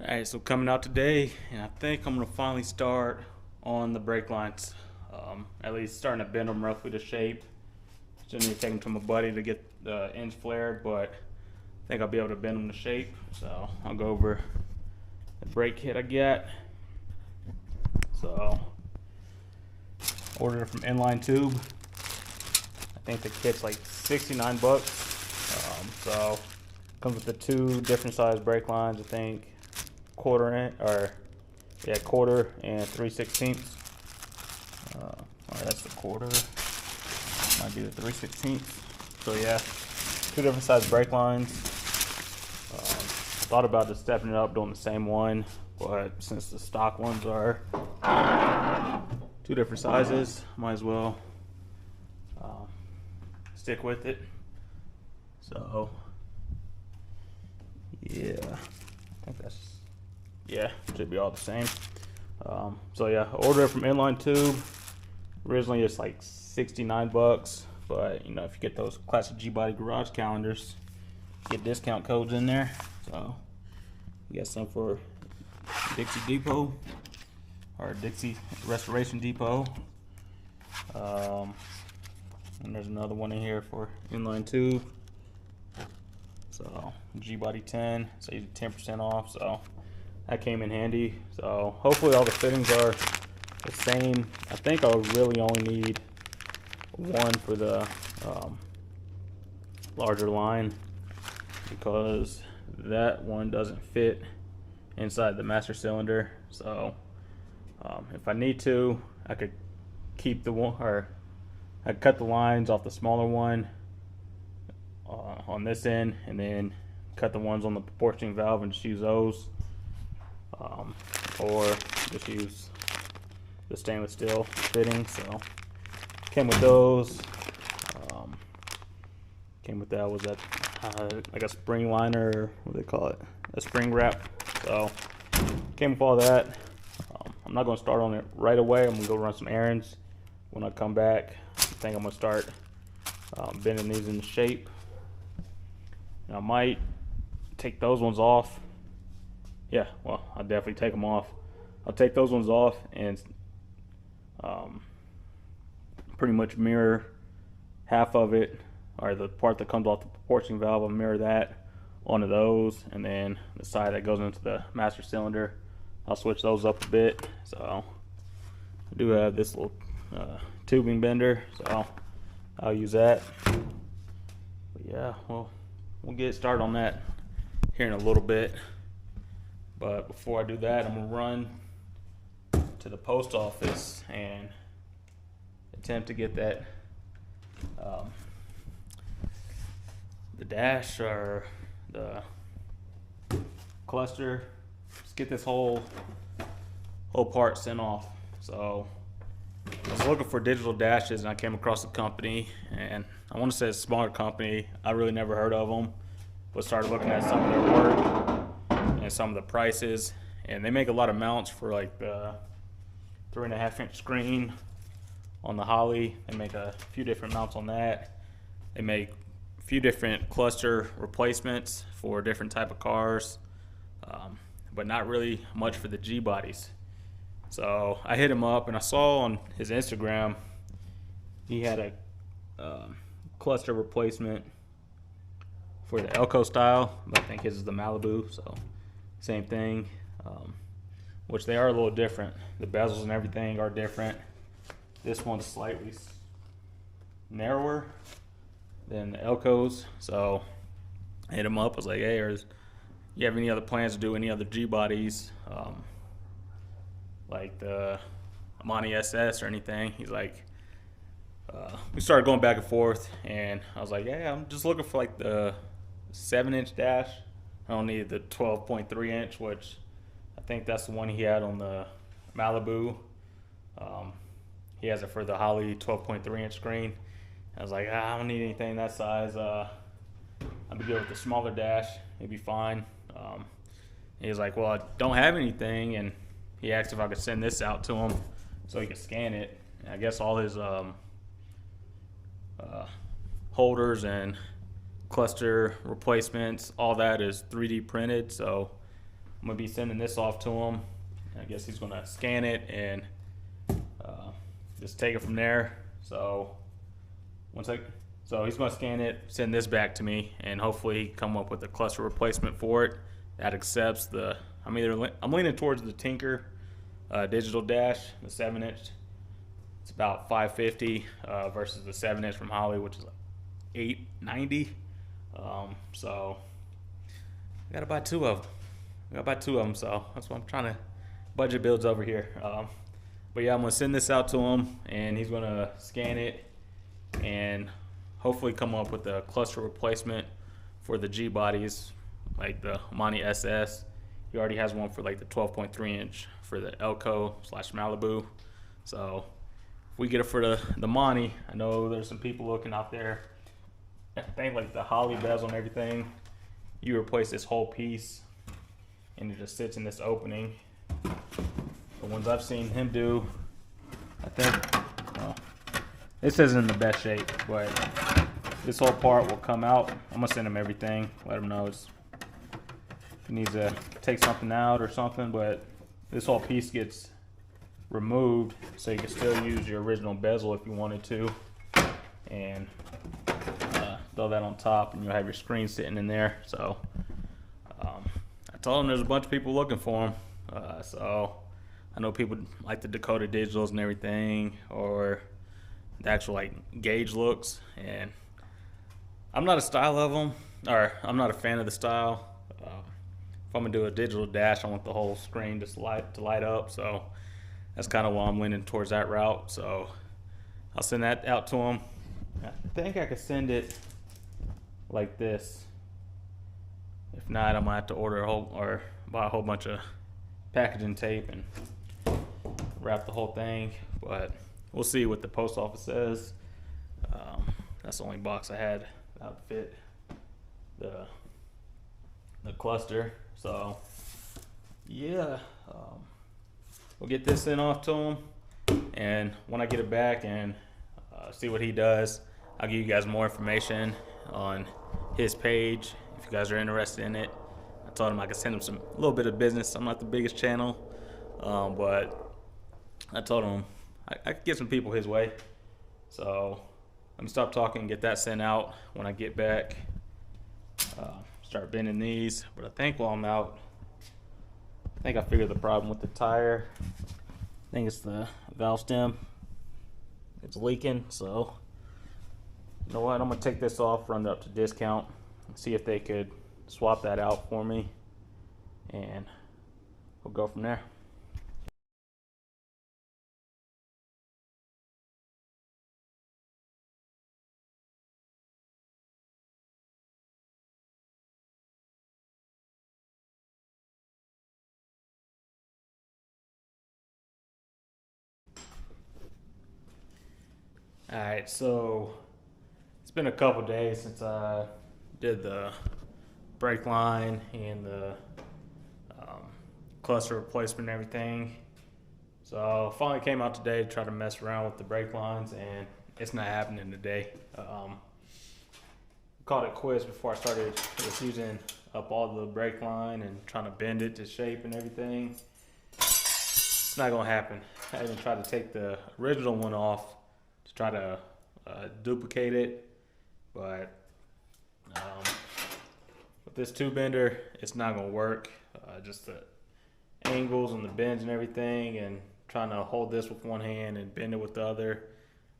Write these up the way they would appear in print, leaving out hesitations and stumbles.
Alright, so coming out today, and I think I'm gonna finally start on the brake lines. At least starting to bend them roughly to shape. Still need to take them to my buddy to get the ends flared, but I think I'll be able to bend them to shape. So I'll go over the brake kit I got. So ordered it from Inline Tube. I think the kit's like 69 bucks. So comes with the two different size brake lines. I think quarter and 3/16. That's the quarter. Might be the 3/16. So yeah, two different size brake lines. Thought about just stepping it up, doing the same one, but since the stock ones are two different sizes, might as well stick with it. So yeah, I think should be all the same. So yeah, order it from Inline Tube. Originally it's like 69 bucks, but you know, if you get those classic G-Body garage calendars, get discount codes in there. So you got some for Dixie Depot or Dixie Restoration Depot. And there's another one in here for Inline Tube. So G-Body 10, so you 10% off. So that came in handy. So hopefully all the fittings are the same. I think I'll really only need one for the larger line, because that one doesn't fit inside the master cylinder. So if I need to, I could keep the one, or I could cut the lines off the smaller one on this end, and then cut the ones on the proportioning valve and just use those, or just use the stainless steel fitting. So came with those. Came with that was that like a spring liner, or what do they call it, a spring wrap. So came with all that. I'm not going to start on it right away. I'm going to go run some errands. When I come back, I think I'm going to start bending these into shape. Now, I might take those ones off. Yeah, well, I'll definitely take them off. I'll take those ones off and pretty much mirror half of it, or the part that comes off the proportioning valve, I'll mirror that onto those, and then the side that goes into the master cylinder, I'll switch those up a bit. So I do have this little tubing bender, so I'll use that. But yeah, well, we'll get started on that here in a little bit. But before I do that, I'm gonna run to the post office and attempt to get that the dash, or the cluster, just get this whole part sent off. So I was looking for digital dashes, and I came across a company, and I want to say it's a smaller company. I really never heard of them, but started looking at some of their work and some of the prices, and they make a lot of mounts for like the 3.5-inch screen on the Holly. They make a few different mounts on that. They make a few different cluster replacements for different type of cars, but not really much for the G-bodies. So I hit him up, and I saw on his Instagram he had a cluster replacement for the Elko style, but I think his is the Malibu, so same thing, which they are a little different. The bezels and everything are different. This one's slightly narrower than the Elkos. So I hit him up. I was like, hey, you have any other plans to do any other G-bodies, like the Amani SS or anything? He's like, we started going back and forth, and I was like, yeah, I'm just looking for like the 7-inch dash. I don't need the 12.3-inch, which I think that's the one he had on the Malibu. He has it for the Holly 12.3-inch screen. I was like, I don't need anything that size. I'll be good with the smaller dash. It'd be fine. He was like, well, I don't have anything, and he asked if I could send this out to him so he could scan it. And I guess all his holders and cluster replacements, all that is 3D printed. So I'm gonna be sending this off to him. I guess he's gonna scan it and just take it from there. So he's gonna scan it, send this back to me, and hopefully come up with a cluster replacement for it that accepts the. I'm leaning towards the Tinker digital dash, the 7-inch. It's about $550 versus the 7-inch from Holly, which is like $890. So I gotta buy two of them. So that's what I'm trying to budget builds over here. But yeah, I'm gonna send this out to him, and he's gonna scan it and hopefully come up with a cluster replacement for the G bodies, like the Monty SS. He already has one for like the 12.3-inch for the Elko/Malibu. So if we get it for the Monty, I know there's some people looking out there. I think like the Holly bezel and everything, you replace this whole piece and it just sits in this opening. The ones I've seen him do, I think, well, this isn't in the best shape, but this whole part will come out. I'm gonna send him everything, let him know he needs to take something out or something, but this whole piece gets removed so you can still use your original bezel if you wanted to, and throw that on top, and you'll have your screen sitting in there. So I told him there's a bunch of people looking for him. So I know people like the Dakota digitals and everything, or the actual like Guage looks, and I'm not a style of them, or I'm not a fan of the style. If I'm gonna do a digital dash, I want the whole screen just to light up. So that's kind of why I'm leaning towards that route. So I'll send that out to him. I think I could send it like this. If not, I'm gonna have to order buy a whole bunch of packaging tape and wrap the whole thing. But we'll see what the post office says. That's the only box I had that would fit the cluster. So yeah, we'll get this sent off to him, and when I get it back and see what he does, I'll give you guys more information on his page if you guys are interested in it. I told him I could send him a little bit of business. I'm not the biggest channel, but I told him I could get some people his way. So let me stop talking, get that sent out. When I get back, start bending these. But I think while I'm out, I think I figured the problem with the tire. I think it's the valve stem. It's leaking, so you know what? I'm gonna take this off, run it up to discount, and see if they could swap that out for me, and we'll go from there. All right, so it's been a couple days since I did the brake line and the cluster replacement and everything. So I finally came out today to try to mess around with the brake lines, and it's not happening today. Called it quits before I started just using up all the brake line and trying to bend it to shape and everything. It's not gonna happen. I even tried to take the original one off to try to duplicate it, but with this two bender, it's not gonna work. Just the angles and the bends and everything, and trying to hold this with one hand and bend it with the other.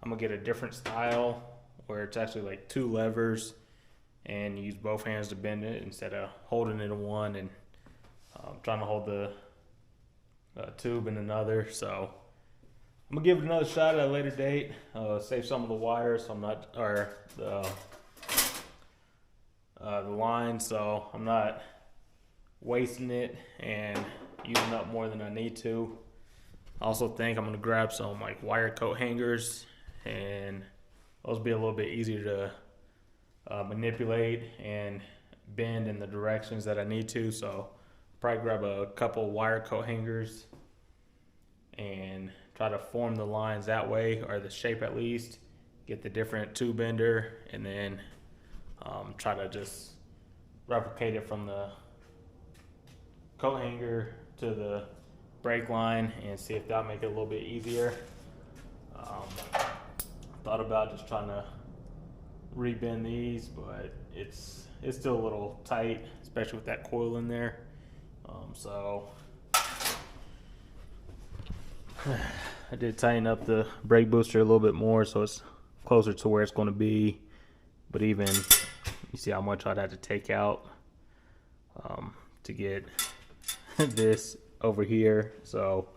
I'm gonna get a different style where it's actually like two levers and use both hands to bend it instead of holding it in one and trying to hold the tube in another. So I'm gonna give it another shot at a later date. Save some of the wires, so I'm not, or the line, so I'm not wasting it and using up more than I need to. I also think I'm gonna grab some like wire coat hangers, and those will be a little bit easier to manipulate and bend in the directions that I need to. So probably grab a couple wire coat hangers and try to form the lines that way, or the shape at least, get the different two bender, and then try to just replicate it from the coat hanger to the brake line and see if that'll make it a little bit easier. Thought about just trying to rebend these, but it's still a little tight, especially with that coil in there. So I did tighten up the brake booster a little bit more so it's closer to where it's going to be. But even, you see how much I'd have to take out to get this over here. So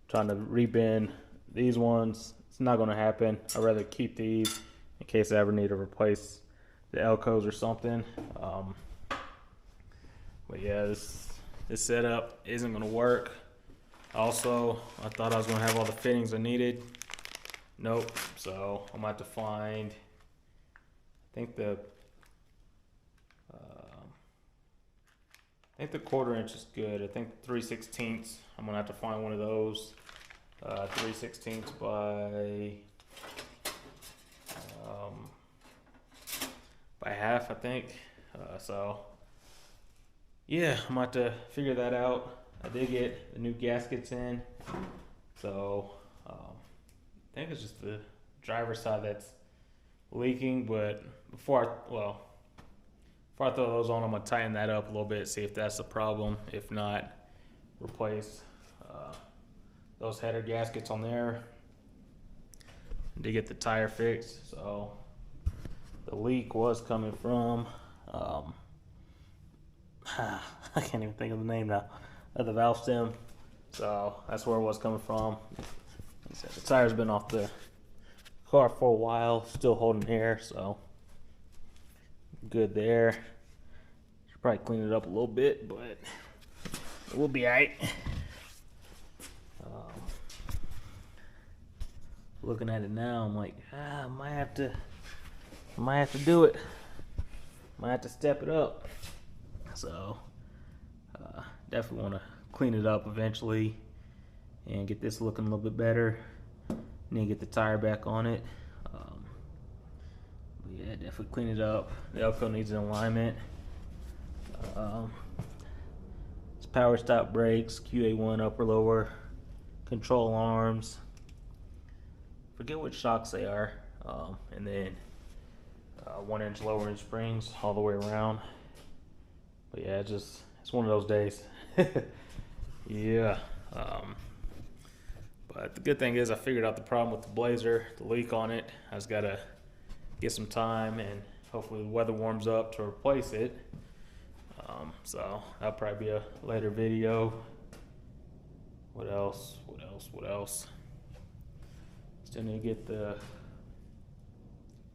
trying to rebend these ones, it's not going to happen. I'd rather keep these in case I ever need to replace the Elcos or something. But yeah, this setup isn't going to work. Also, I thought I was going to have all the fittings I needed. Nope. So I'm going to have to find, I think the 1/4 inch is good. I think 3/16. I'm going to have to find one of those. 3/16 by half, I think. So yeah, I'm going to have to figure that out. I did get the new gaskets in, so I think it's just the driver's side that's leaking. But before I throw those on, I'm gonna tighten that up a little bit, see if that's the problem. If not, replace those header gaskets on there. To get the tire fixed. So the leak was coming from I can't even think of the name now, of the valve stem. So that's where it was coming from. The tire's been off the car for a while, still holding here, so good there. Should probably clean it up a little bit, but we'll be alright. Looking at it now, I'm like, I might have to do it. Might have to step it up. So definitely want to clean it up eventually and get this looking a little bit better. Need to get the tire back on it. But yeah, definitely clean it up. The Elco needs an alignment. It's power stop brakes, QA1 upper lower, control arms. Forget what shocks they are. And then 1 inch lower in springs all the way around. But yeah, it's one of those days. Yeah. But the good thing is I figured out the problem with the Blazer, the leak on it. I just gotta get some time and hopefully the weather warms up to replace it. So that'll probably be a later video. What else? Still need to get the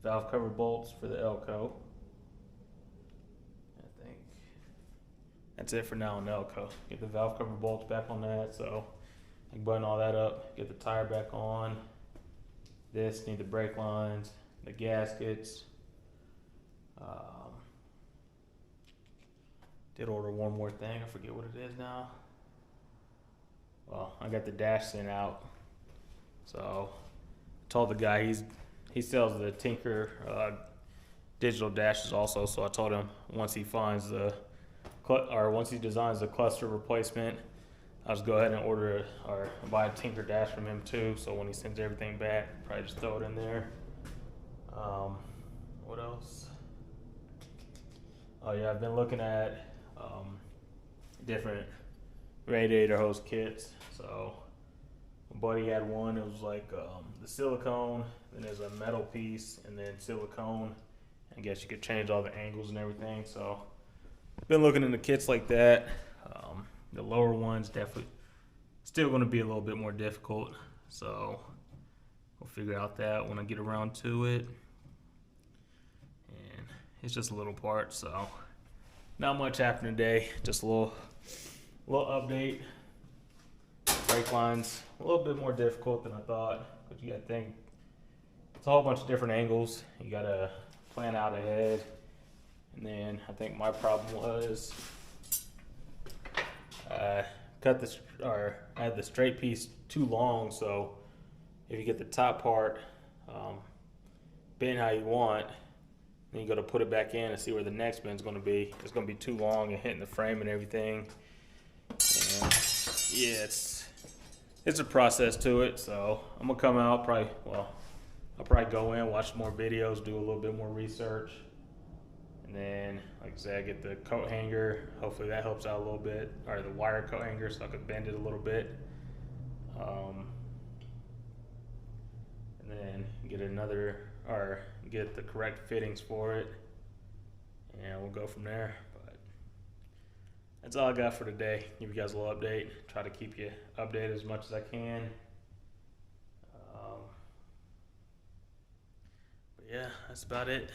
valve cover bolts for the Elco. I think that's it for now on the Elco. Get the valve cover bolts back on that, so I can button all that up, get the tire back on. This, need the brake lines, the gaskets. Did order one more thing, I forget what it is now. Well, I got the dash sent out. So I told the guy he sells the Tinker digital dashes also, so I told him once he finds once he designs the cluster replacement, I'll just go ahead and order or buy a Tinker dash from him too. So when he sends everything back, probably just throw it in there. What else? Oh yeah, I've been looking at different radiator hose kits. So my buddy had one. It was like the silicone, then there's a metal piece, and then silicone. I guess you could change all the angles and everything. So been looking into kits like that. The lower ones definitely still going to be a little bit more difficult. So we'll figure out that when I get around to it. And it's just a little part, so not much happened today. Just a little update. Brake lines a little bit more difficult than I thought, because you got to think it's a whole bunch of different angles. You got to plan out ahead. And then I think my problem was I had the straight piece too long. So if you get the top part bent how you want, then you got to put it back in and see where the next bend's going to be. It's going to be too long and hitting the frame and everything. yeah, it's a process to it. So I'm gonna come out I'll probably go in, watch more videos, do a little bit more research, and then, like I said, I get the coat hanger. Hopefully that helps out a little bit, or the wire coat hanger, so I could bend it a little bit. And then get the correct fittings for it, and we'll go from there. But that's all I got for today. Give you guys a little update. Try to keep you updated as much as I can. But yeah, that's about it.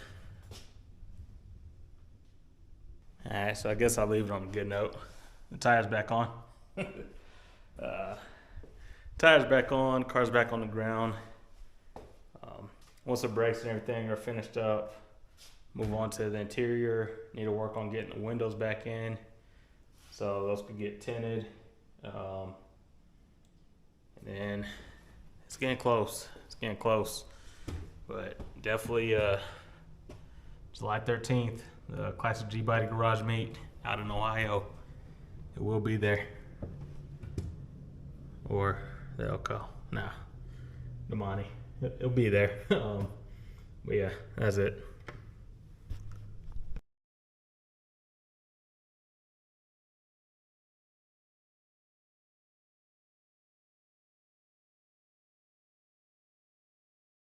Alright, so I guess I'll leave it on a good note. The tire's back on. Tire's back on, car's back on the ground. Once the brakes and everything are finished up, move on to the interior. Need to work on getting the windows back in, so those could get tinted. And then it's getting close. It's getting close. But definitely July 13th, the Classic G-Body Garage Meet out in Ohio. It will be there. Or the Elko. Nah, the Monty. It'll be there. But yeah, that's it.